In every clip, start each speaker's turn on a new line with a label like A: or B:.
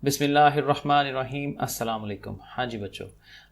A: बिस्मिल्लाहिर्रहमानिर्रहीम अस्सलाम वालेकुम। हाँ जी बच्चों,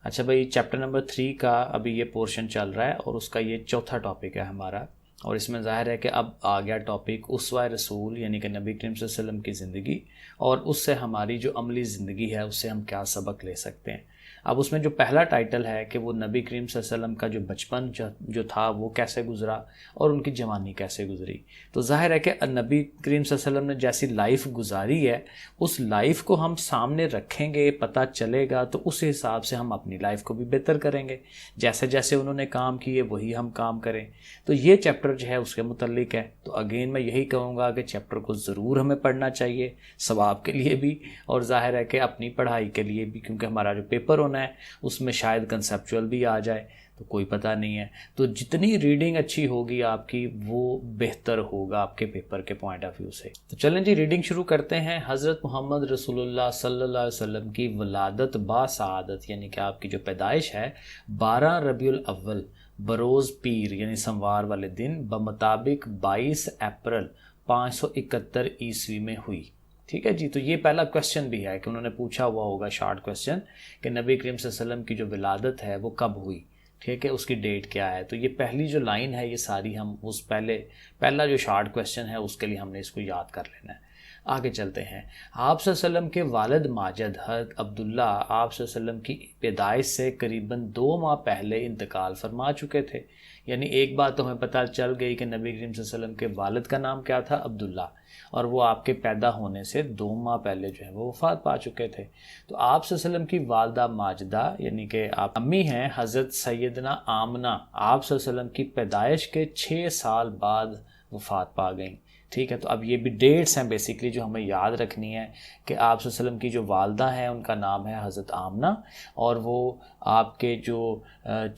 A: अच्छा भाई, चैप्टर नंबर 3 का अभी ये पोर्शन चल रहा है और उसका ये चौथा टॉपिक है हमारा। और इसमें ज़ाहिर है कि अब आ गया टॉपिक उसवा रसूल यानी कि नबी करीम सल्लल्लाहु अलैहि वसल्लम की ज़िंदगी और उससे हमारी जो अमली ज़िंदगी है उससे हम क्या सबक ले सकते हैं। अब उसमें जो पहला टाइटल है कि वो नबी करीम सल्लल्लाहु अलैहि वसल्लम का जो बचपन जो था वो कैसे गुजरा और उनकी जवानी कैसे गुजरी। तो ज़ाहिर है कि नबी करीम सल्लल्लाहु अलैहि वसल्लम ने जैसी लाइफ गुजारी है उस लाइफ को हम सामने रखेंगे, पता चलेगा तो उस हिसाब से हम अपनी लाइफ को भी बेहतर करेंगे। जैसे जैसे उन्होंने काम किए वही हम काम करें। तो ये चैप्टर जो है उसके मुतल्लिक है। तो अगेन मैं यही कहूँगा कि चैप्टर को ज़रूर हमें पढ़ना चाहिए, सवाब के लिए भी और ज़ाहिर है कि अपनी पढ़ाई के लिए भी, क्योंकि हमारा जो पेपर होना है उसमें शायद कंसेप्चुअल भी आ जाए, तो कोई पता नहीं है। तो जितनी रीडिंग अच्छी होगी आपकी वो बेहतर होगा आपके पेपर के पॉइंट ऑफ व्यू से। तो चलें जी, रीडिंग शुरू करते हैं। हज़रत मोहम्मद रसूलुल्लाह सल्लल्लाहु अलैहि वसल्लम की वलादत बासआदत यानी कि आपकी जो पैदाइश है 12 रबीउल अव्वल बरोज़ पीर यानी सोमवार वाले दिन बमुताबिक 22 अप्रैल 571 ईस्वी में हुई। ठीक है जी। तो ये पहला क्वेश्चन भी है कि उन्होंने पूछा हुआ होगा शॉर्ट क्वेश्चन कि नबी करीम सल्लल्लाहु अलैहि वसल्लम की जो विलादत है वो कब हुई, ठीक है, उसकी डेट क्या है। तो ये पहली जो लाइन है ये सारी हम उस पहला जो शॉर्ट क्वेश्चन है उसके लिए हमने इसको याद कर लेना है। आगे चलते हैं। आप सल्लल्लाहु अलैहि वसल्लम के वालिद माजिद हज़रत अब्दुल्ला आप सल्लल्लाहु अलैहि वसल्लम की पैदाइश से करीबन 2 माह पहले इंतकाल फरमा चुके थे। यानी एक बात तो हमें पता चल गई कि नबी करीम सल्लल्लाहु अलैहि वसल्लम के वालिद का नाम क्या था, अब्दुल्ला, और वो आपके पैदा होने से 2 माह पहले जो है वो वफ़ात पा चुके थे। तो आप सल्लल्लाहु अलैहि वसल्लम की वालदा माजिदा यानी कि आप अम्मी हैं हज़रत सैयदना आमना आप सल्लल्लाहु अलैहि वसल्लम की पैदाइश के 6 साल बाद वफ़ात पा गई। ठीक है। तो अब ये भी डेट्स हैं बेसिकली जो हमें याद रखनी है कि आप सल्लल्लाहु अलैहि वसल्लम की जो वालदा हैं उनका नाम है हज़रत आमना और वो आपके जो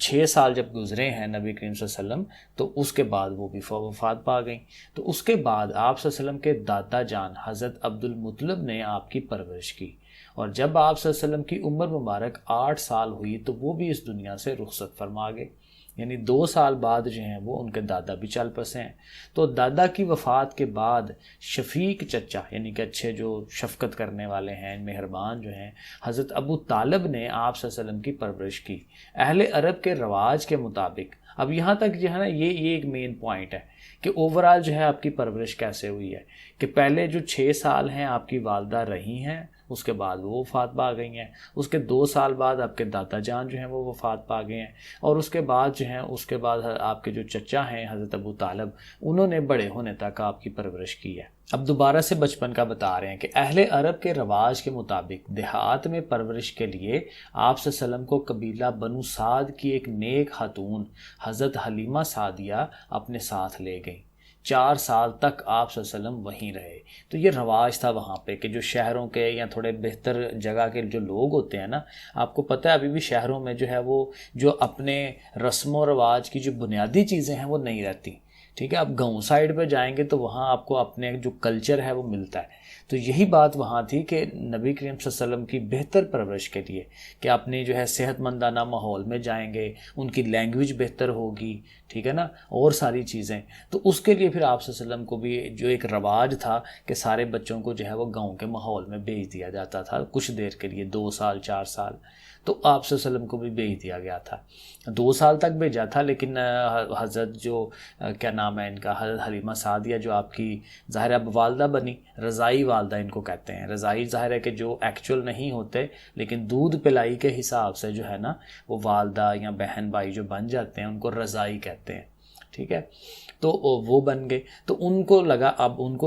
A: 6 साल जब गुजरे हैं नबी करीम सल्लल्लाहु अलैहि वसल्लम तो उसके बाद वो भी वफ़ात पा गई। तो उसके बाद आप सल्लल्लाहु अलैहि वसल्लम के दादा जान हज़रत अब्दुल मुत्तलिब ने आपकी परवरिश की और जब आप सल्लल्लाहु अलैहि वसल्लम की उम्र मुबारक 8 साल हुई तो वो भी इस दुनिया से रुखसत फरमा गए। यानी 2 साल बाद जो हैं वो उनके दादा भी चल बसे हैं। तो दादा की वफ़ात के बाद शफीक चचा यानी कि अच्छे जो शफकत करने वाले हैं, मेहरबान जो हैं, हज़रत अबू तालिब ने आप सल्लल्लाहु अलैहि वसल्लम की परवरिश की अहले अरब के रवाज के मुताबिक। अब यहाँ तक जो है ना ये एक मेन पॉइंट है कि ओवरऑल जो है आपकी परवरिश कैसे हुई है कि पहले जो 6 साल हैं आपकी वालदा रही हैं, उसके बाद वो वफ़ात पा गई हैं, उसके 2 साल बाद आपके दादा जान जो हैं वो वफ़ात पा गए हैं और उसके बाद जो हैं उसके बाद आपके जो चचा हैं हज़रत अबू तालिब उन्होंने बड़े होने तक आपकी परवरिश की है। अब दोबारा से बचपन का बता रहे हैं कि अहले अरब के रवाज के मुताबिक देहात में परवरिश के लिए आप सल्लल्लाहु अलैहि वसल्लम को कबीला बनु साद की एक नेक खातून हज़रत हलीमा सादिया अपने साथ ले गई। 4 साल तक आप सल्लल्लाहु अलैहि वसल्लम वहीं रहे। तो ये रवाज था वहाँ पे कि जो शहरों के या थोड़े बेहतर जगह के जो लोग होते हैं ना, आपको पता है अभी भी शहरों में जो है वो जो अपने रस्म व रवाज की जो बुनियादी चीज़ें हैं वो नहीं रहती। ठीक है। आप गाँव साइड पे जाएंगे तो वहाँ आपको अपने जो कल्चर है वो मिलता है। तो यही बात वहाँ थी कि नबी करीम सल्लल्लाहु अलैहि वसल्लम की बेहतर परवरिश के लिए कि अपने जो है सेहतमंदाना माहौल में जाएंगे, उनकी लैंग्वेज बेहतर होगी, ठीक है ना, और सारी चीज़ें। तो उसके लिए फिर आप सल्लल्लाहु अलैहि वसल्लम को भी जो एक रवाज था कि सारे बच्चों को जो है वो गाँव के माहौल में भेज दिया जाता था कुछ देर के लिए, 2 साल 4 साल। तो आप सल्लल्लाहु अलैहि वसल्लम को भी भेज दिया गया था, 2 साल तक भेजा था। लेकिन हज़रत जो क्या नाम है इनका, हज़रत हलीमा सादिया जो आपकी ज़ाहिर अब वालदा बनी, रज़ाई वालदा इनको कहते हैं। रज़ाई ज़ाहिर है कि जो एक्चुअल नहीं होते लेकिन दूध पिलाई के हिसाब से जो है ना वो वालदा या बहन भाई जो बन जाते हैं उनको रज़ाई कहते हैं। ठीक है। तो वो बन गए। तो उनको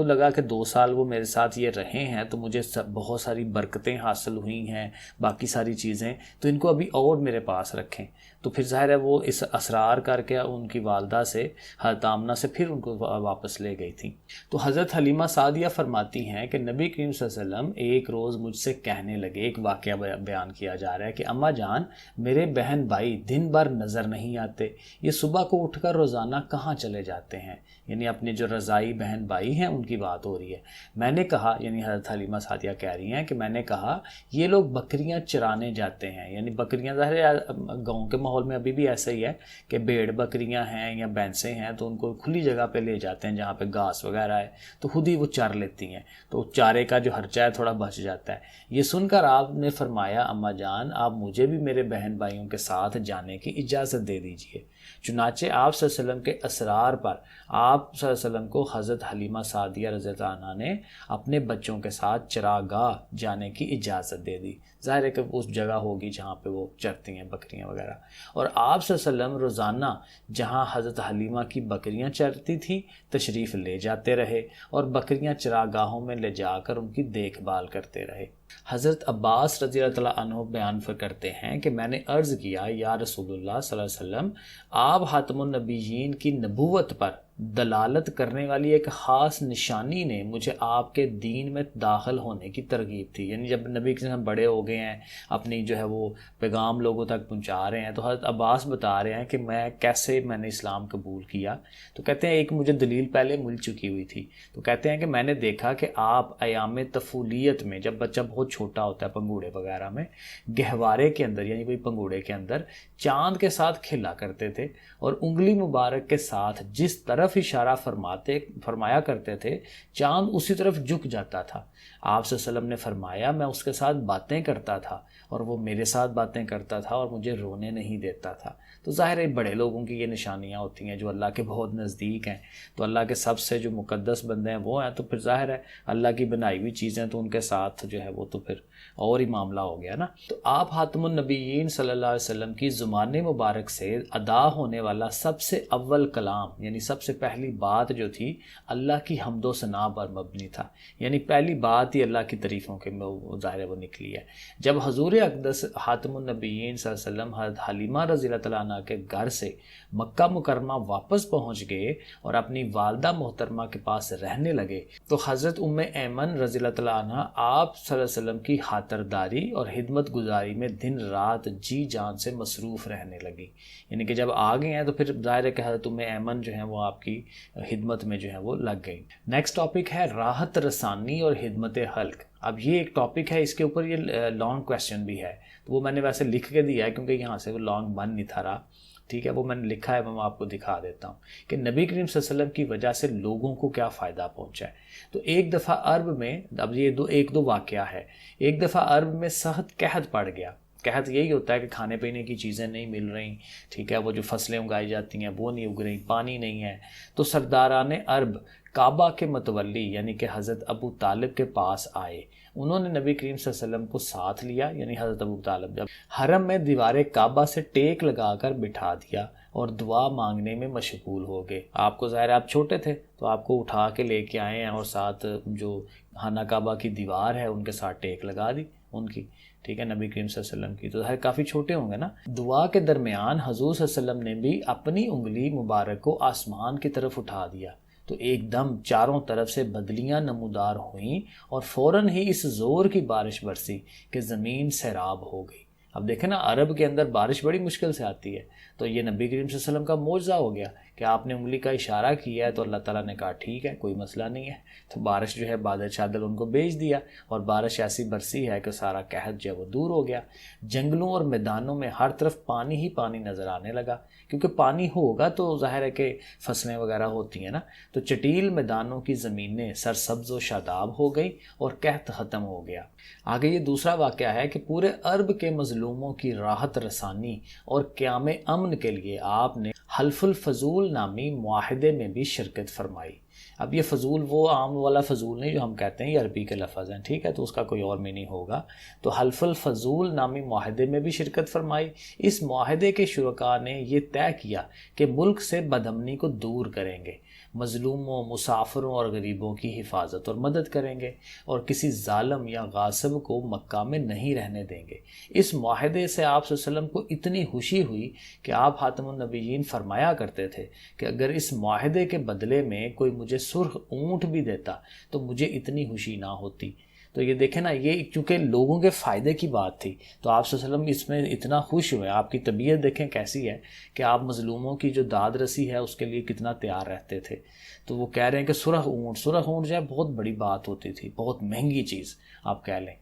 A: लगा कि 2 साल वो मेरे साथ ये रहे हैं तो मुझे बहुत सारी बरकतें हासिल हुई हैं, बाकी सारी चीज़ें, तो इनको अभी और मेरे पास रखें। तो फिर ज़ाहिर है वो इस असरार करके उनकी वालदा से हज़रत आमना से फिर उनको वापस ले गई थी। तो हज़रत हलीमा सादिया फरमाती हैं कि नबी करीम सल्लल्लाहु अलैहि वसल्लम एक रोज़ मुझसे कहने लगे, एक वाक़या बयान किया जा रहा है कि अम्मा जान मेरे बहन भाई दिन भर नज़र नहीं आते, ये सुबह को उठकर रोज़ाना रोज़ाना कहाँ चले जाते हैं, यानी अपने जो रज़ाई बहन भाई हैं उनकी बात हो रही है। मैंने कहा, यानी हज़रत हलीमा सादिया कह रही हैं कि मैंने कहा ये लोग बकरियां चराने जाते हैं, यानी बकरियां, ज़ाहिर है गाँव के माहौल में अभी भी ऐसा ही है कि भेड़ बकरियां हैं या भैंसें हैं तो उनको खुली जगह पे ले जाते हैं जहाँ पे घास वगैरह है, तो खुद ही वो चर लेती हैं, तो चारे का जो खर्चा है थोड़ा बच जाता है। ये सुनकर आपने फरमाया, अम्मा जान आप मुझे भी मेरे बहन भाइयों के साथ जाने की इजाज़त दे दीजिए। चुनाचे आप सल्लल्लाहु अलैहि वसल्लम के असरार पर आप सल्लल्लाहु अलैहि वसल्लम को हज़रत हलीमा सादिया रज़ियल्लाहु अन्हा ने अपने बच्चों के साथ चरागाह जाने की इजाज़त दे दी। ज़ाहिर है कि उस जगह होगी जहाँ पे वो चरती हैं बकरियाँ वगैरह, और आप सल्लल्लाहु अलैहि वसल्लम रोज़ाना जहाँ हज़रत हलीमा की बकरियाँ चरती थी तशरीफ़ ले जाते रहे और बकरियाँ चरागाहों में ले जाकर उनकी देखभाल करते रहे। हज़रत अब्बास रज़ियल्लाहु अन्हु बयान करते हैं कि मैंने अर्ज़ किया, या रसूलुल्लाह सल्लल्लाहु अलैहि वसल्लम, आप हातमुन नबीयीन की नबूवत पर दलालत करने वाली एक ख़ास निशानी ने मुझे आपके दीन में दाखिल होने की तरगीब थी। यानी जब नबी के हम बड़े हो गए हैं, अपनी जो है वो पैगाम लोगों तक पहुंचा रहे हैं, तो हज़रत अब्बास बता रहे हैं कि मैंने इस्लाम कबूल किया। तो कहते हैं एक मुझे दलील पहले मिल चुकी हुई थी, तो कहते हैं कि मैंने देखा कि आप अयाम तफूलियत में, जब बच्चा बहुत छोटा होता है पंगूड़े वगैरह में, गहवारे के अंदर यानी कोई पंगूड़े के अंदर चाँद के साथ खेला करते थे और उंगली मुबारक के साथ जिस तरफ इशारा फरमाया करते थे चांद उसी तरफ झुक जाता था। आप सल्लल्लाहु अलैहि वसल्लम ने फरमाया मैं उसके साथ बातें करता था और वो मेरे साथ बातें करता था और मुझे रोने नहीं देता था। तो ज़ाहिर है बड़े लोगों की ये निशानियाँ होती हैं जो अल्लाह के बहुत नज़दीक हैं, तो अल्लाह के सबसे जो मुक़द्दस बंदे हैं वो हैं, तो फिर ज़ाहिर है अल्लाह की बनाई हुई चीज़ें तो उनके साथ जो है वो तो फिर और ही मामला हो गया ना। तो आप हातमुन नबीयीन सल्लल्लाहु अलैहि वसल्लम की ज़ुबान मुबारक से अदा होने वाला सबसे अव्वल कलाम, यानी सबसे पहली बात जो थी अल्लाह की हम्दो सना पर मबनी था, यानी पहली बात ही अल्लाह की तारीफ़ों के ज़ाहिर वो निकली है। जब हजूर अक़दस हातमुन नबीयीन सल्लल्लाहु अलैहि वसल्लम हज़रत हलीमा रज़ियल्लाहु अन्हा के घर से मक्का मुकरमा वापस पहुँच गए और अपनी वालदा मोहतरमा के पास रहने लगे, तो हज़रत उम्मे ऐमन रज़ियल्लाहु अन्हा आप सल्लल्लाहु अलैहि वसल्लम की खातरदारी और हिदमत गुजारी में दिन रात जी जान से मसरूफ़ रहने लगी। यानी कि जब आ गए हैं तो फिर ज़ाहिर है कि हज़रत उम्मे ऐमन जो है वो आपकी हिदमत में जो है वो लग गई। नेक्स्ट टॉपिक है राहत रसानी और हिदमत हल्क। अब ये एक टॉपिक है, इसके ऊपर ये लॉन्ग क्वेश्चन भी है, तो वो मैंने वैसे लिख के दिया है क्योंकि यहाँ से वो लॉन्ग बन नहीं था रहा, ठीक है, वो मैंने लिखा है, मैं आपको दिखा देता हूँ कि नबी करीम सल्लल्लाहु अलैहि वसल्लम की वजह से लोगों को क्या फ़ायदा पहुँचा है। तो एक दफ़ा अरब में, अब ये एक दो वाक़या है, एक दफ़ा अरब में सख्त कहत पड़ गया। कहत यही होता है कि खाने पीने की चीज़ें नहीं मिल रही, ठीक है, वो जो फसलें उगाई जाती हैं वो नहीं उग रही, पानी नहीं है। तो सरदारान अरब काबा के मतवली यानी कि हज़रत अबू तालिब के पास आए। उन्होंने नबी करीम सल्लल्लाहु अलैहि वसल्लम को साथ लिया, यानी हज़रत अबू तालिब जब हरम में दीवार काबा से टेक लगाकर बिठा दिया और दुआ मांगने में मशगूल हो गए। आपको ज़ाहिर आप छोटे थे तो आपको उठा के लेके आए हैं और साथ जो खाना काबा की दीवार है उनके साथ टेक लगा दी उनकी, ठीक है, नबी करीम सल्लल्लाहु अलैहि वसल्लम की, तो काफ़ी छोटे होंगे ना। दुआ के दरमियान हजूर सल्लल्लाहु अलैहि वसल्लम ने भी अपनी उंगली मुबारक को आसमान की तरफ उठा दिया, तो एकदम चारों तरफ से बदलियां नमूदार हुईं और फ़ौरन ही इस ज़ोर की बारिश बरसी कि ज़मीन सैराब हो गई। अब देखें ना, अरब के अंदर बारिश बड़ी मुश्किल से आती है, तो ये नबी करीम सल्लल्लाहु अलैहि वसल्लम का मौजज़ा हो गया कि आपने उंगली का इशारा किया है तो अल्लाह ताला ने कहा ठीक है कोई मसला नहीं है, तो बारिश जो है बादल शादल उनको भेज दिया और बारिश ऐसी बरसी है कि सारा कहत जो है वो दूर हो गया। जंगलों और मैदानों में हर तरफ पानी ही पानी नज़र आने लगा, क्योंकि पानी होगा तो ज़ाहिर है कि फसलें वगैरह होती हैं ना। तो चटील मैदानों की ज़मीनें सरसब्ज़ व शादाब हो गई और कहत ख़त्म हो गया। आगे ये दूसरा वाक़या है कि पूरे अरब के मज़लूमों की राहत रसानी और क़याम अमन के लिए आपने हल्फुल फजूल नामी मुआहदे में भी शिरकत फरमाई। अब ये फजूल वो आम वाला फजूल नहीं जो हम कहते हैं, ये अरबी के लफ्ज़ हैं, ठीक है, तो उसका कोई और मीनिंग होगा। तो हल्फुल फजूल नामी मुआहदे में भी शिरकत फरमाई। इस मुआहदे के शुरका ने ये तय किया कि मुल्क से बदअमनी को दूर करेंगे, मज़लूमों, मुसाफिरों और गरीबों की हिफाजत और मदद करेंगे और किसी जालिम या गासिब को मक्का में नहीं रहने देंगे। इस मुआहदे से आप सल्लल्लाहु अलैहि वसल्लम को इतनी खुशी हुई कि आप हातमुन नबीयीन फरमाया करते थे कि अगर इस मुआहदे के बदले में कोई मुझे सुर्ख ऊँट भी देता तो मुझे इतनी खुशी ना होती। तो ये देखें ना, ये चूँकि लोगों के फ़ायदे की बात थी तो आप सल्लल्लाहु अलैहि वसल्लम इसमें इतना खुश हुए। आपकी तबीयत देखें कैसी है कि आप मज़लूमों की जो दाद रसी है उसके लिए कितना तैयार रहते थे। तो वो कह रहे हैं कि सुरख ऊँट जो है बहुत बड़ी बात होती थी, बहुत महंगी चीज़ आप कह लें,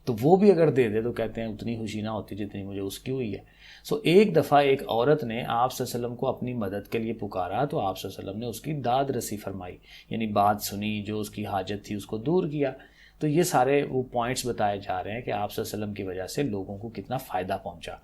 A: तो वो भी अगर दे दे तो कहते हैं उतनी खुशी ना होती जितनी मुझे उसकी हुई है। सो एक दफ़ा एक औरत ने आप सल्लल्लाहु अलैहि वसल्लम को अपनी मदद के लिए पुकारा तो आप सल्लल्लाहु अलैहि वसल्लम ने उसकी दाद रसी फरमाई, यानी बात सुनी, जो उसकी हाजत थी उसको दूर किया। तो ये सारे वो पॉइंट्स बताए जा रहे हैं कि आप सल्लल्लाहु अलैहि वसल्लम की वजह से लोगों को कितना फ़ायदा पहुंचा।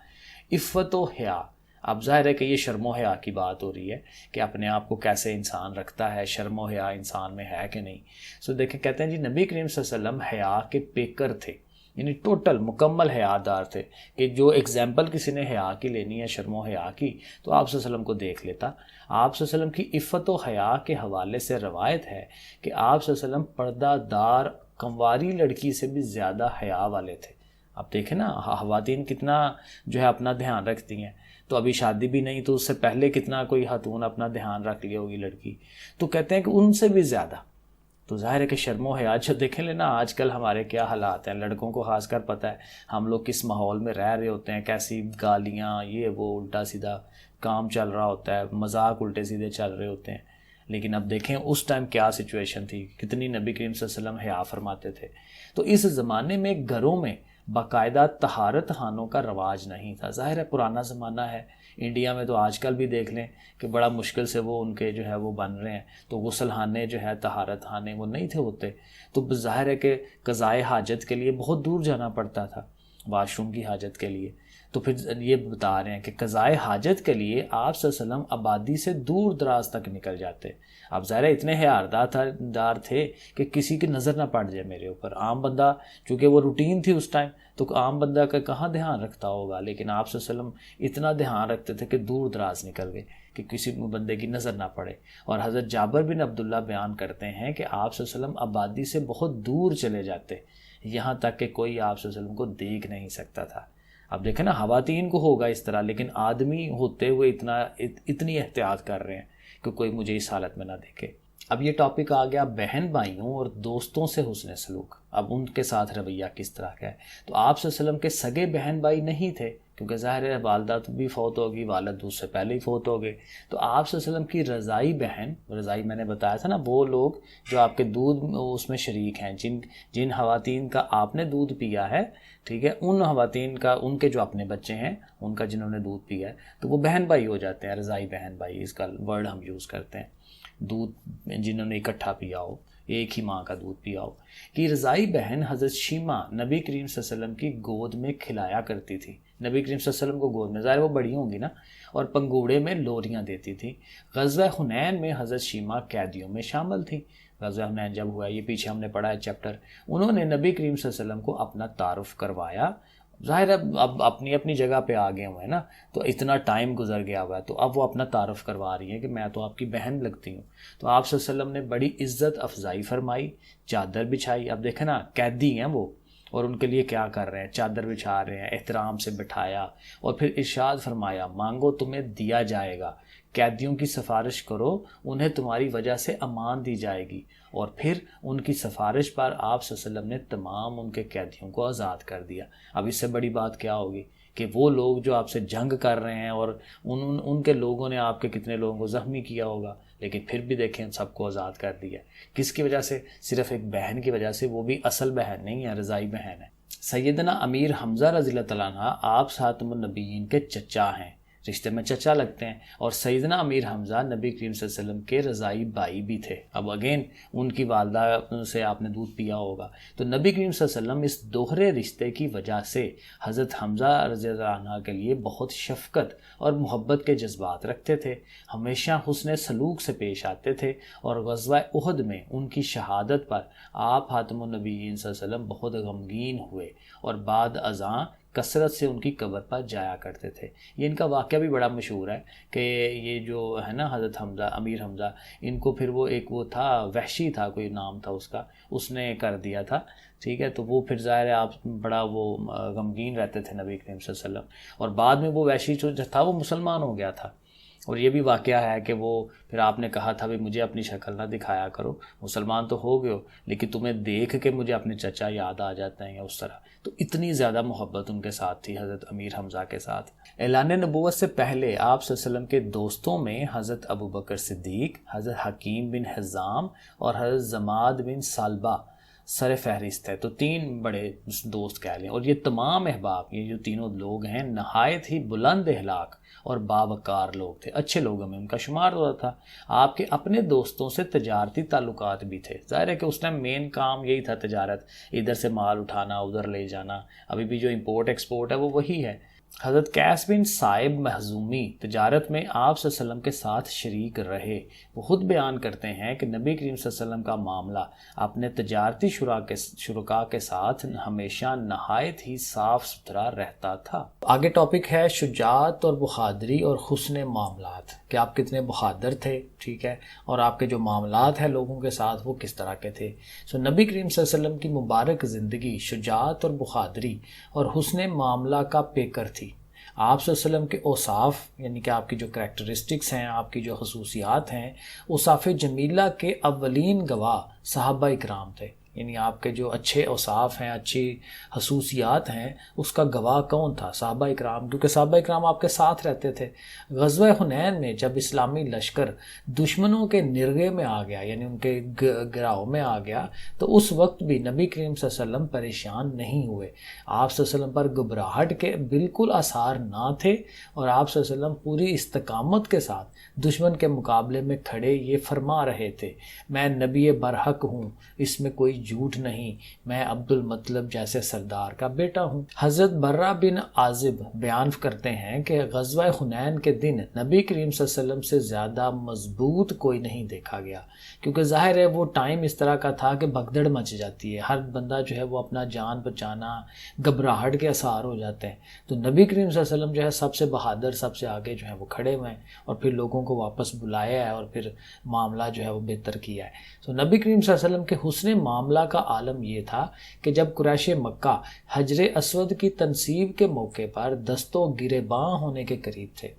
A: इफ़्फ़त व हया, अब ज़ाहिर है कि ये शर्म हया की बात हो रही है कि अपने आप को कैसे इंसान रखता है, शर्म हया इंसान में है कि नहीं। सो देखें, कहते हैं जी नबी करीम सल्लल्लाहु अलैहि वसल्लम हया के पेकर थे, यानी टोटल मुकम्मल हयादार थे कि जो एग्जाम्पल किसी ने हया की लेनी है, शर्म हया की, तो आप सल्लल्लाहु अलैहि वसल्लम को देख लेता। आप सल्लल्लाहु अलैहि वसल्लम की इफ़्फ़त व हया के हवाले से रवायत है कि आप सल्लल्लाहु अलैहि वसल्लम पर्दादार कंवारी लड़की से भी ज़्यादा हया वाले थे। आप देखें ना, ख़वातीन कितना जो है अपना ध्यान रखती हैं। तो अभी शादी भी नहीं तो उससे पहले कितना कोई खातून अपना ध्यान रख लिया होगी लड़की, तो कहते हैं कि उनसे भी ज़्यादा। तो ज़ाहिर है कि शर्म हया जो देखें लेना, आजकल हमारे क्या हालात हैं, लड़कों को खासकर पता है हम लोग किस माहौल में रह रहे होते हैं, कैसी गालियाँ, ये वो उल्टा सीधा काम चल रहा होता है, मजाक उल्टे सीधे चल रहे होते हैं। लेकिन अब देखें उस टाइम क्या सिचुएशन थी, कितनी नबी करीम सल्लल्लाहु अलैहि वसल्लम हया फरमाते थे। तो इस ज़माने में घरों में बाकायदा तहारत खानों का रवाज नहीं था। ज़ाहिर है पुराना ज़माना है, इंडिया में तो आजकल भी देख लें कि बड़ा मुश्किल से वो उनके जो है वो बन रहे हैं, तो गुसलखाने जो है तहारत खाने वो नहीं थे होते। तो ज़ाहिर है कि क़ज़ाए हाजत के लिए बहुत दूर जाना पड़ता था, वाशरूम की हाजत के लिए। तो फिर ये बता रहे हैं कि क़ज़ाए हाजत के लिए आप सल्लल्लाहु अलैहि वसल्लम आबादी से दूर दराज तक निकल जाते। अब ज़ाहिर इतने हयारदार थे कि किसी की नज़र ना पड़ जाए मेरे ऊपर। आम बंदा, चूँकि वो रूटीन थी उस टाइम, तो आम बंदा का कहाँ ध्यान रखता होगा, लेकिन आप सल्लल्लाहु अलैहि वसल्लम इतना ध्यान रखते थे कि दूर दराज निकल गए कि किसी बंदे की नज़र ना पड़े। और हज़रत जाबिर बिन अब्दुल्ला बयान करते हैं कि आप सल्लल्लाहु अलैहि वसल्लम आबादी से बहुत दूर चले जाते, यहाँ तक कि कोई आप सल्लल्लाहु अलैहि वसल्लम को देख नहीं सकता था। अब देखें ना, ख़वातीन को होगा इस तरह, लेकिन आदमी होते हुए इतनी एहतियात कर रहे हैं कि कोई मुझे इस हालत में ना देखे। अब ये टॉपिक आ गया बहन भाइयों और दोस्तों से हुस्न सलूक। अब उनके साथ रवैया किस तरह का है। तो आप सल्लल्लाहु अलैहि वसल्लम के सगे बहन भाई नहीं थे, क्योंकि ज़ाहिर है वालदा तो भी फौत होगी, वालिद उससे पहले ही फौत हो गए। तो आप सल्लल्लाहु अलैहि वसल्लम की रज़ाई बहन, रज़ाई मैंने बताया था ना, वो लोग जो आपके दूध उसमें शरीक हैं, जिन ख़वातीन का आपने दूध पिया है, ठीक है, उन ख़वातीन का, उनके जो अपने बच्चे हैं उनका जिन्होंने दूध पिया है, तो वो बहन भाई हो जाते हैं। रज़ाई बहन भाई इसका वर्ड हम यूज़ करते हैं, दूध जिन्होंने इकट्ठा पिया हो, एक ही माँ का दूध पिया हो। कि रज़ाई बहन हज़रत शीमा नबी करीम सल्लल्लाहु अलैहि वसल्लम की गोद में खिलाया करती थी। नबी करीम सल्लल्लाहु अलैहि वसल्लम को गोद में, ज़ाहिर वो बड़ी होंगी ना, और पंगूड़े में लोरियाँ देती थी। ग़ज़वा हुनैन में हज़रत शीमा कैदियों में शामिल थी। ग़ज़वा हुनैन जब हुआ, ये पीछे हमने पढ़ा है चैप्टर, उन्होंने नबी करीम सल्लल्लाहु अलैहि वसल्लम को अपना तारुफ करवाया। ज़ाहिर है अब अपनी अपनी जगह पे आ गए हुए हैं ना, तो इतना टाइम गुजर गया हुआ है, तो अब वो अपना तारुफ करवा रही हैं कि मैं तो आपकी बहन लगती हूँ। तो आप सल्लल्लाहु अलैहि वसल्लम ने बड़ी इज़्ज़त अफजाई फरमाई, चादर बिछाई। अब देखें ना, कैदी हैं वो और उनके लिए क्या कर रहे हैं, चादर बिछा रहे हैं, एहतराम से बिठाया और फिर इरशाद फरमाया, मांगो तुम्हें दिया जाएगा, कैदियों की सिफारिश करो, उन्हें तुम्हारी वजह से अमान दी जाएगी। और फिर उनकी सिफारिश पर आप सल्लल्लाहु अलैहि वसल्लम ने तमाम उनके कैदियों को आज़ाद कर दिया। अब इससे बड़ी बात क्या होगी कि वो लोग जो आपसे जंग कर रहे हैं और उनके लोगों ने आपके कितने लोगों को ज़ख्मी किया होगा, लेकिन फिर भी देखें सबको आज़ाद कर दिया। किसकी वजह से? सिर्फ एक बहन की वजह से, वो भी असल बहन नहीं है, रज़ाई बहन है। सैयदना अमीर हमज़ा रज़ियल्लाहु तआला अन्हु आप खातमुन नबीयीन के चचा हैं, रिश्ते में चचा लगते हैं। और सैयदना अमीर हमज़ा नबी करीम सल्लल्लाहु अलैहि वसल्लम के रज़ाई भाई भी थे। अब अगेन उनकी वालदा से आपने दूध पिया होगा। तो नबी करीम सल्लल्लाहु अलैहि वसल्लम इस दोहरे रिश्ते की वजह से हज़रत हमज़ा रज़ियल्लाहु अन्हु के लिए बहुत शफ़क़त और मोहब्बत के जज्बात रखते थे, हमेशा हुस्न सलूक से पेश आते थे। और ग़ज़वा उहद में उनकी शहादत पर आप खातमुन नबीयीन सल्लल्लाहु अलैहि वसल्लम बहुत गमगीन हुए और बाद अज़ां कसरत से उनकी कब्र पर जाया करते थे। ये इनका वाक़या भी बड़ा मशहूर है कि ये जो है ना हज़रत हमज़ा, अमीर हमज़ा, इनको फिर वो था, वहशी था कोई नाम था उसका, उसने कर दिया था, ठीक है। तो वो फिर ज़ाहिर है आप बड़ा वो गमगीन रहते थे नबी करीम सल्लल्लाहु अलैहि वसल्लम। और बाद में वो वहशी जो था वो मुसलमान हो गया था। और ये भी वाक़या है कि वो फिर आपने कहा था, भाई मुझे अपनी शक्ल ना दिखाया करो, मुसलमान तो हो गए हो लेकिन तुम्हें देख के मुझे अपने चचा याद आ जाते हैं, या उस तरह। तो इतनी ज़्यादा मोहब्बत उनके साथ थी हज़रत अमीर हमज़ा के साथ। ऐलान नबूवत से पहले आप सल्लल्लाहु अलैहि वसल्लम के दोस्तों में हज़रत अबू बकर सिद्दीक, हज़रत हकीम बिन हिज़ाम और हज़रत जमाद बिन सालबा सर फहरिस्त है। तो 3 बड़े दोस्त कह लें। और ये तमाम अहबाब, ये जो तीनों लोग हैं, नहायत ही बुलंद अखलाक और बावकार लोग थे, अच्छे लोगों में उनका शुमार होता था। आपके अपने दोस्तों से तजारती ताल्लुकात भी थे। ज़ाहिर है कि उस टाइम मेन काम यही था, तजारत, इधर से माल उठाना उधर ले जाना। अभी भी जो इम्पोर्ट एक्सपोर्ट है वो वही है। हज़रत कैस बिन साइब मखज़ूमी तजारत में आप सल्लल्लाहु अलैहि वसल्लम के साथ शरीक रहे। वो खुद बयान करते हैं कि नबी करीम सल्लल्लाहु अलैहि वसल्लम का मामला अपने तजारती शुरका के साथ हमेशा नहायत ही साफ सुथरा रहता था। आगे टॉपिक है शुजात और बहादरी और हुस्न मामलात, कि आप कितने बहादुर थे, ठीक है, और आपके जो मामलात हैं लोगों के साथ वो किस तरह के थे। सो नबी करीम सल्लल्लाहु अलैहि वसल्लम की मुबारक ज़िंदगी शुजात और बहादरी और हुस्न मामला का पेकर थी। आप सल्लल्लाहु अलैहि वसल्लम के औसाफ, यानी कि आपकी जो करैक्टरिस्टिक्स हैं, आपकी जो खसूसियात हैं, औसाफ जमीला के अव्वलीन गवाह सहाबा इकराम थे। यानी आपके जो अच्छे औसाफ हैं, अच्छी खसूसियात हैं, उसका गवाह कौन था? सहाबा इकराम, क्योंकि सहाबा इकराम आपके साथ रहते थे। ग़ज़वा हुनैन में जब इस्लामी लश्कर दुश्मनों के निर्गे में आ गया, यानी उनके गिराव में आ गया, तो उस वक्त भी नबी करीम सल्लल्लाहु अलैहि वसल्लम परेशान नहीं हुए। आप सल्लल्लाहु अलैहि वसल्लम पर घबराहट के बिल्कुल आसार ना थे, और आप सल्लल्लाहु अलैहि वसल्लम पूरी इस्तकामत के साथ दुश्मन के मुकाबले में खड़े ये फरमा रहे थे, मैं नबी बरहक हूँ, इसमें कोई झूठ नहीं, मैं अब्दुल मतलब जैसे सरदार का बेटा हूँ। हज़रत बर्रा बिन आजिब बयान करते हैं कि ग़ज़वा हुनैन के दिन नबी करीम सल्लल्लाहु अलैहि वसल्लम से ज़्यादा मजबूत कोई नहीं देखा गया, क्योंकि ज़ाहिर है वो टाइम इस तरह का था कि भगदड़ मच जाती है, हर बंदा जो है वो अपना जान बचाना, घबराहट के आसार हो जाते हैं। तो नबी करीम सल्लल्लाहु अलैहि वसल्लम जो है सबसे बहादुर, सबसे आगे जो है वो खड़े हुए हैं, और फिर लोगों को वापस बुलाया है और फिर मामला जो है वो बेहतर किया है। तो नबी करीम सल्लल्लाहु अलैहि वसल्लम के हुस्न मामला का आलम ये था कि जब कुरैश मक्का हजर अस्वद की तनसीब के मौके पर दस्तों गिरेबां होने के करीब थे।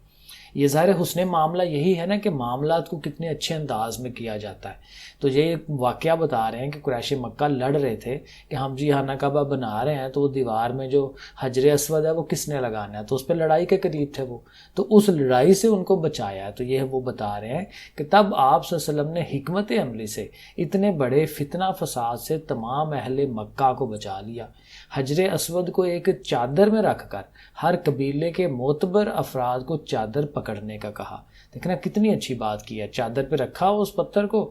A: ये ज़ाहिर हुस्न मामला यही है ना कि मामलात को कितने अच्छे अंदाज में किया जाता है। तो ये वाक़या बता रहे हैं कि कुरैश मक्का लड़ रहे थे कि हम जी खाना काबा बना रहे हैं, तो वो दीवार में जो हजर अस्वद है वो किसने लगाना है, तो उस पर लड़ाई के करीब थे वो, तो उस लड़ाई से उनको बचाया है। तो ये वो बता रहे हैं कि तब आप सल्लल्लाहु अलैहि वसल्लम ने हिकमत अमली से इतने बड़े फितना फसाद से तमाम अहले मक्का को बचा लिया। हजर अस्वद को एक चादर में रख कर हर कबीले के मोतबर अफराद को चादर पकड़ने का कहा। देखना कितनी अच्छी बात की है, चादर पे रखा उस पत्थर को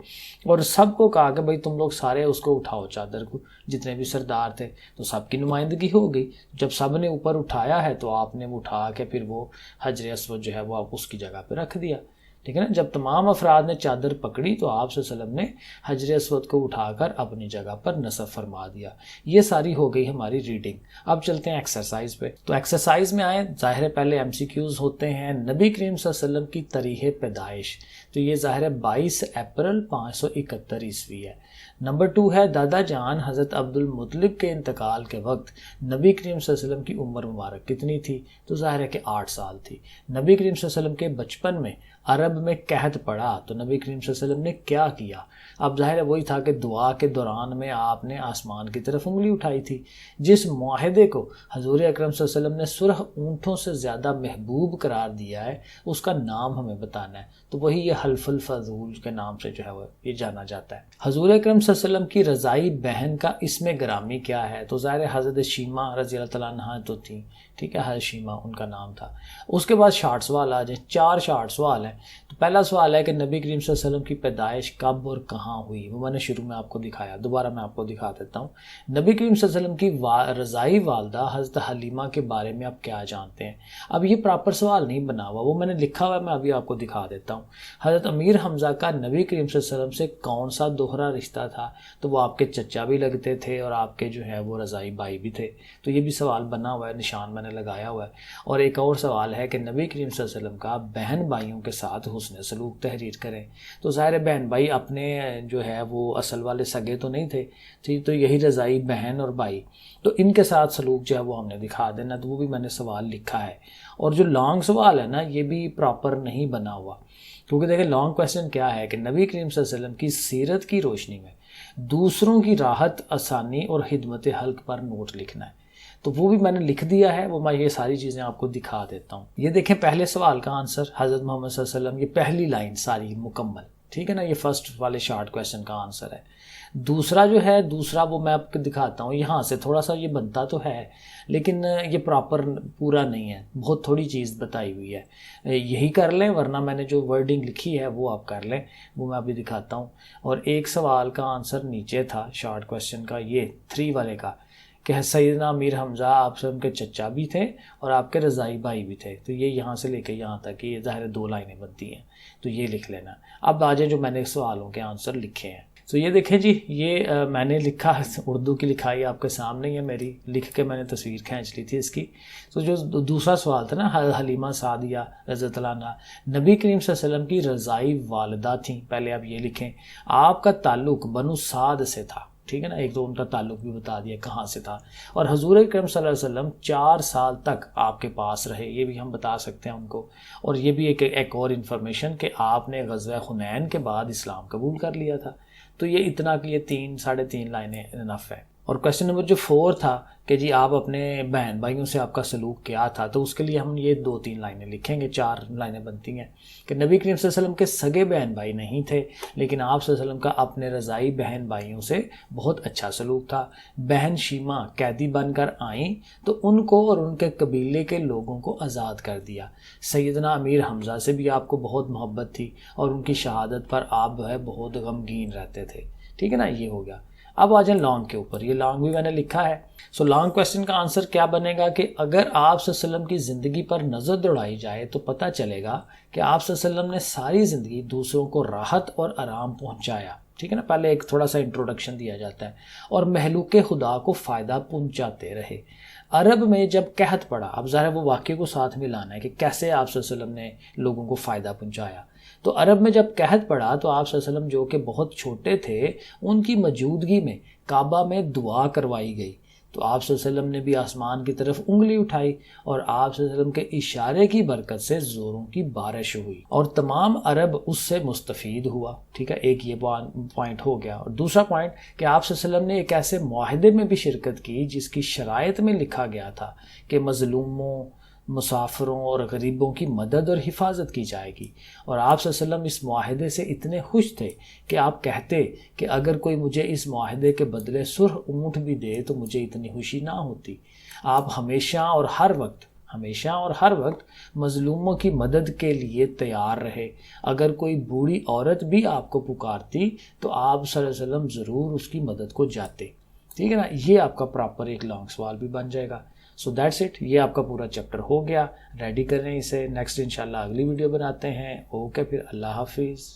A: और सबको कहा कि भाई तुम लोग सारे उसको उठाओ, चादर को, जितने भी सरदार थे। तो सबकी नुमाइंदगी हो गई। जब सब ने ऊपर उठाया है तो आपने उठा के फिर वो हजर अस्वद जो है वो आप उसकी जगह पे रख दिया, ठीक है ना। जब तमाम अफराद ने चादर पकड़ी तो आप सल्लल्लाहु अलैहि वसल्लम ने हजर अस्वद को उठाकर अपनी जगह पर नस्ब फरमा दिया। ये सारी हो गई हमारी रीडिंग। अब चलते हैं एक्सरसाइज पे। तो एक्सरसाइज में आए, ज़ाहिर है पहले MCQs होते हैं। नबी करीम सल्लल्लाहु अलैहि वसल्लम की तारीख़ पैदाइश, तो ये ज़ाहिर है 22 अप्रैल 571 ईस्वी है। नंबर 2 है दादा जान हज़रत अब्दुल मुत्तलिब के इंतकाल के वक्त नबी करीम सल्लल्लाहु अलैहि वसल्लम की उम्र मुबारक कितनी थी? तो ज़ाहिर है कि 8 साल थी। नबी करीम सल्लल्लाहु अलैहि वसल्लम के बचपन में अरब में कहत पड़ा तो नबी करीम सल्लल्लाहु अलैहि वसल्लम ने क्या किया? अब ज़ाहिर है वही था कि दुआ के दौरान में आपने आसमान की तरफ उंगली उठाई थी। जिस मुआहदे को हजूर अकरम सल्लल्लाहु अलैहि वसल्लम ने सुरख ऊँटों से ज़्यादा महबूब करार दिया है, उसका नाम हमें बताना है। तो वही ये हल्फुल फजूल के नाम से जो है वो ये जाना जाता है। हजूर अकरम सल्लल्लाहु अलैहि वसल्लम की रज़ाई बहन का इसमें ग्रामी क्या है? तो ज़ाहिर है हज़रत शीमा रज़ी अल्लाह तआला अन्हा तो थी, ठीक है, हज़रत शीमा उनका नाम था। उसके बाद शार्ट सवाल आ जाए, 4 शार्ट सवाल हैं। तो पहला सवाल है कि नबी करीम सल्लल्लाहु अलैहि वसल्लम की पैदाइश कब और कहाँ हुई? वो मैंने शुरू में आपको दिखाया, दोबारा मैं आपको दिखा देता हूँ। नबी करीम सल्लल्लाहु अलैहि वसल्लम की रज़ाई वालदा हज़रत हलीमा के बारे में आप क्या जानते हैं? अब ये प्रॉपर सवाल नहीं बना हुआ, वो मैंने लिखा हुआ है, मैं अभी आपको दिखा देता हूँ। हज़रत अमीर हमज़ा का नबी करीम सल्लल्लाहु अलैहि वसल्लम से कौन सा दोहरा रिश्ता था? तो वो आपके चचा भी लगते थे और आपके जो है वो रज़ाई भाई भी थे। तो ये भी सवाल बना हुआ है, निशान मैंने लगाया हुआ है। और एक और सवाल है कि नबी करीम सल्लल्लाहु अलैहि वसल्लम का बहन भाइयों के साथ साथ हुस्न सलूक तहरीर करें। तो ज़ाहिर बहन भाई अपने जो है वो असल वाले सगे तो नहीं थे, ठीक, तो यही रज़ाई बहन और भाई, तो इनके साथ सलूक जो है वो हमने दिखा देना। तो वो भी मैंने सवाल लिखा है। और जो लॉन्ग सवाल है ना, ये भी प्रॉपर नहीं बना हुआ, क्योंकि देखिए लॉन्ग क्वेश्चन क्या है कि नबी करीम सल्लल्लाहु अलैहि वसल्लम की सीरत की रोशनी में दूसरों की राहत, आसानी और खिदमत हल्क पर नोट लिखना है। तो वो भी मैंने लिख दिया है, वो मैं ये सारी चीज़ें आपको दिखा देता हूँ। ये देखें पहले सवाल का आंसर हज़रत मोहम्मद सल्लल्लाहु अलैहि वसल्लम, ये पहली लाइन सारी मुकम्मल, ठीक है ना, ये फर्स्ट वाले शॉर्ट क्वेश्चन का आंसर है। दूसरा जो है, दूसरा वो मैं आपको दिखाता हूँ। यहाँ से थोड़ा सा ये बनता तो है, लेकिन ये प्रॉपर पूरा नहीं है, बहुत थोड़ी चीज़ बताई हुई है। यही कर लें, वरना मैंने जो वर्डिंग लिखी है वो आप कर लें, वो मैं अभी दिखाता हूँ। और एक सवाल का आंसर नीचे था शॉर्ट क्वेश्चन का, ये 3 वाले का, कि सैयदना अमीर हमज़ा आप सब उनके चचा भी थे और आपके रज़ाई भाई भी थे। तो ये यहाँ से लेके यहाँ तक ये ज़ाहिर 2 लाइनें बनती हैं, तो ये लिख लेना। अब आ जाए जो मैंने सवालों के आंसर लिखे हैं। तो ये देखें जी, ये मैंने लिखा, उर्दू की लिखाई आपके सामने ही है मेरी, लिख के मैंने तस्वीर खींच ली थी इसकी। तो जो दूसरा सवाल था ना, हलीमा सादिया रज़ियल्लाहु अन्हा नबी करीम सल्लल्लाहु अलैहि वसल्लम की रज़ाई वालिदा थी। पहले आप ये लिखें, आपका ताल्लुक बनु साद से था, ठीक है ना, एक तो उनका ताल्लुक भी बता दिया कहाँ से था। और हजूर अकरम सल्लल्लाहु अलैहि वसल्लम 4 साल तक आपके पास रहे, ये भी हम बता सकते हैं उनको। और ये भी एक और इन्फॉर्मेशन कि आपने ग़ज़वा हुनैन के बाद इस्लाम कबूल कर लिया था। तो ये इतना कि ये 3 साढ़े 3 लाइनें इनफ है। और क्वेश्चन नंबर जो 4 था कि जी आप अपने बहन भाइयों से आपका सलूक क्या था, तो उसके लिए हम ये 2-3 लाइनें लिखेंगे, 4 लाइनें बनती हैं कि नबी करीम सल्लल्लाहु अलैहि वसल्लम के सगे बहन भाई नहीं थे, लेकिन आप सल्लल्लाहु अलैहि वसल्लम का अपने रज़ाई बहन भाइयों से बहुत अच्छा सलूक था। बहन शीमा कैदी बनकर आईं तो उनको और उनके कबीले के लोगों को आज़ाद कर दिया। सैयदना अमीर हमज़ा से भी आपको बहुत मोहब्बत थी और उनकी शहादत पर आप जो है बहुत गमगीन रहते थे, ठीक है ना, ये हो गया। अब आ जाए लॉन्ग के ऊपर, ये लॉन्ग भी मैंने लिखा है। सो लॉन्ग क्वेश्चन का आंसर क्या बनेगा कि अगर आप सल्लल्लाहु अलैहि वसल्लम की ज़िंदगी पर नज़र दौड़ाई जाए तो पता चलेगा कि आप सल्लल्लाहु अलैहि वसल्लम ने सारी ज़िंदगी दूसरों को राहत और आराम पहुंचाया, ठीक है ना, पहले एक थोड़ा सा इंट्रोडक्शन दिया जाता है, और महलूके खुदा को फ़ायदा पहुंचाते रहे। अरब में जब कहत पड़ा, अब ज़रा वो वाक़े को साथ मिलाना है कि कैसे आप सल्लल्लाहु अलैहि वसल्लम ने लोगों को फ़ायदा पहुंचाया। तो अरब में जब कहत पड़ा तो आप सल्लल्लाहु अलैहि वसल्लम जो कि बहुत छोटे थे, उनकी मौजूदगी में काबा में दुआ करवाई गई। तो आप सल्लल्लाहु अलैहि वसल्लम ने भी आसमान की तरफ उंगली उठाई और आप सल्लल्लाहु अलैहि वसल्लम के इशारे की बरकत से ज़ोरों की बारिश हुई और तमाम अरब उससे मुस्तफ़ीद हुआ, ठीक है। एक ये पॉइंट हो गया। और दूसरा पॉइंट कि आप सल्लल्लाहु अलैहि वसल्लम ने एक ऐसे मुआहदे में भी शिरकत की जिसकी शराइत में लिखा गया था कि मज़लूमों, मुसाफिरों और गरीबों की मदद और हिफाजत की जाएगी। और आप सल्लल्लाहु अलैहि वसल्लम इस मुआहदे से इतने खुश थे कि आप कहते कि अगर कोई मुझे इस मुआहदे के बदले सुर्ख ऊँट भी दे तो मुझे इतनी खुशी ना होती। आप हमेशा और हर वक्त मजलूमों की मदद के लिए तैयार रहे। अगर कोई बूढ़ी औरत भी आपको पुकारती तो आप सल्लल्लाहु अलैहि वसल्लम ज़रूर उसकी मदद को जाते, ठीक है ना। ये आपका प्रॉपर एक लॉन्ग सवाल भी बन जाएगा। सो दैट्स इट, ये आपका पूरा चैप्टर हो गया। रेडी करें इसे, नेक्स्ट इंशाल्लाह अगली वीडियो बनाते हैं। ओके, फिर अल्लाह हाफिज़।